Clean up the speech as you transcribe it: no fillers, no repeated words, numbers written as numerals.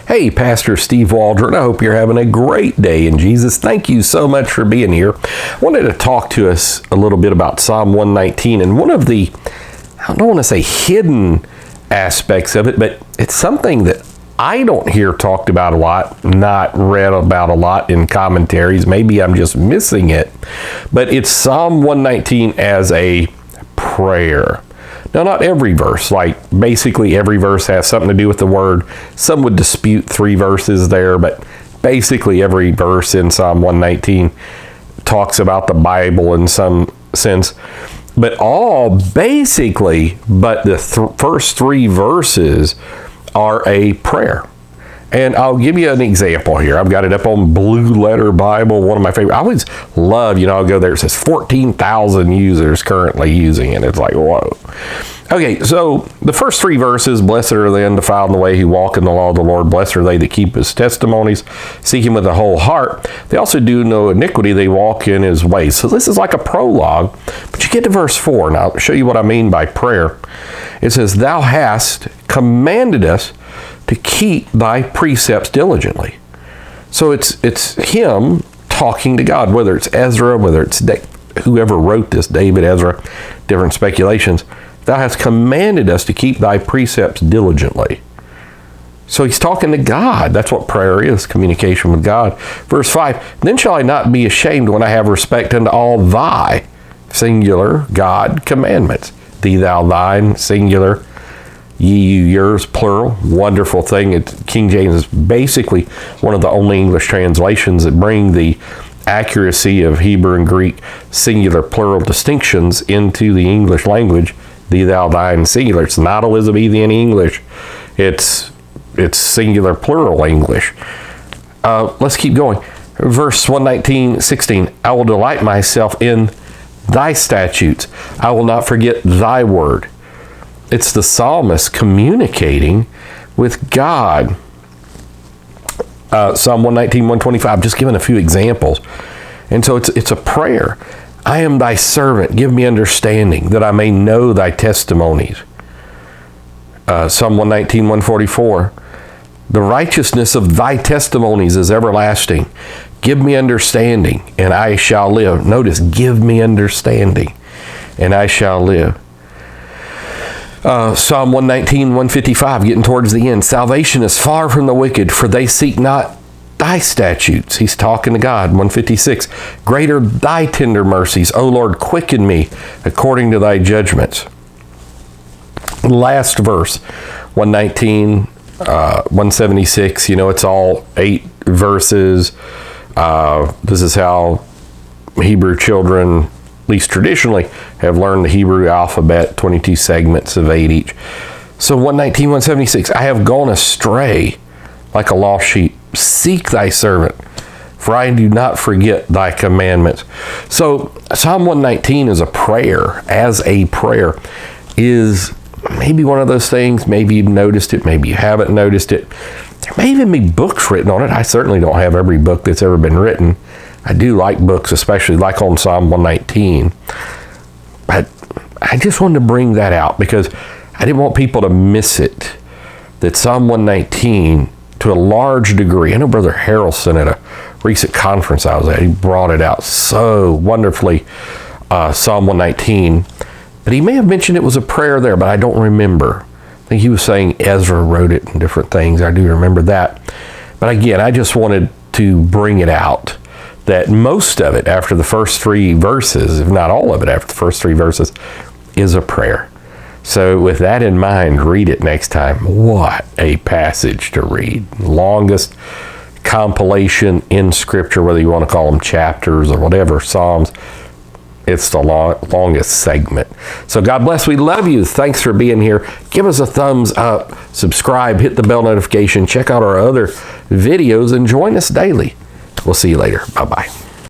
Hey, Pastor Steve Waldron. I hope you're having a great day in Jesus. Thank you so much for being here. I wanted to talk to us a little bit about Psalm 119 and one of the, I don't want to say hidden aspects of it, but it's something that I don't hear talked about a lot, not read about a lot in commentaries. Maybe I'm just missing it, but it's Psalm 119 as a prayer. Now, not every verse, like basically every verse has something to do with the word. Some would dispute 3 verses there, but basically every verse in Psalm 119 talks about the Bible in some sense. But all basically, but the first 3 verses are a prayer. And I'll give you an example here. I've got it up on Blue Letter Bible, one of my favorite. I always love, I'll go there. It says 14,000 users currently using it. It's like, whoa. Okay, so the first 3 verses, blessed are the undefiled in the way who walk in the law of the Lord. Blessed are they that keep his testimonies, seek him with a whole heart. They also do no iniquity. They walk in his ways. So this is like a prologue. But you get to verse 4, and I'll show you what I mean by prayer. It says, thou hast commanded us to keep thy precepts diligently. So it's him talking to God, whether it's Ezra, whether it's whoever wrote this, David, Ezra, different speculations. Thou hast commanded us to keep thy precepts diligently. So he's talking to God. That's what prayer is, communication with God. Verse 5, then shall I not be ashamed when I have respect unto all thy, singular, God, commandments. Thee, thou, thine, singular, ye, you, yours, plural. Wonderful thing. King James is basically one of the only English translations that bring the accuracy of Hebrew and Greek singular, plural distinctions into the English language. Thee, thou, thine, singular. It's not Elizabethan English. It's singular, plural English. Let's keep going. Verse 119:16. I will delight myself in thy statutes. I will not forget thy word. It's the psalmist communicating with God. Psalm 119, 125, just giving a few examples. And so it's a prayer. I am thy servant. Give me understanding that I may know thy testimonies. Psalm 119, 144. The righteousness of thy testimonies is everlasting. Give me understanding and I shall live. Notice, give me understanding and I shall live. Psalm 119, 155, getting towards the end. Salvation is far from the wicked, for they seek not thy statutes. He's talking to God. 156, great are thy tender mercies. O Lord, quicken me according to thy judgments. Last verse, 119, 176, it's all 8 verses. This is how Hebrew children, at least traditionally, have learned the Hebrew alphabet, 22 segments of 8 each. So 119, 176, I have gone astray like a lost sheep. Seek thy servant, for I do not forget thy commandments. So Psalm 119 is a prayer, is maybe one of those things. Maybe you've noticed it, maybe you haven't noticed it. There may even be books written on it. I certainly don't have every book that's ever been written. I do like books, especially like on Psalm 119. But I just wanted to bring that out because I didn't want people to miss it. That Psalm 119, to a large degree, I know Brother Harrelson at a recent conference I was at, he brought it out so wonderfully, Psalm 119. But he may have mentioned it was a prayer there, but I don't remember. I think he was saying Ezra wrote it and different things. I do remember that. But again, I just wanted to bring it out that most of it after the first 3 verses, if not all of it after the first 3 verses, is a prayer. So with that in mind, read it next time. What a passage to read. Longest compilation in Scripture, whether you want to call them chapters or whatever, Psalms. It's the longest segment. So God bless. We love you. Thanks for being here. Give us a thumbs up. Subscribe. Hit the bell notification. Check out our other videos and join us daily. We'll see you later. Bye-bye.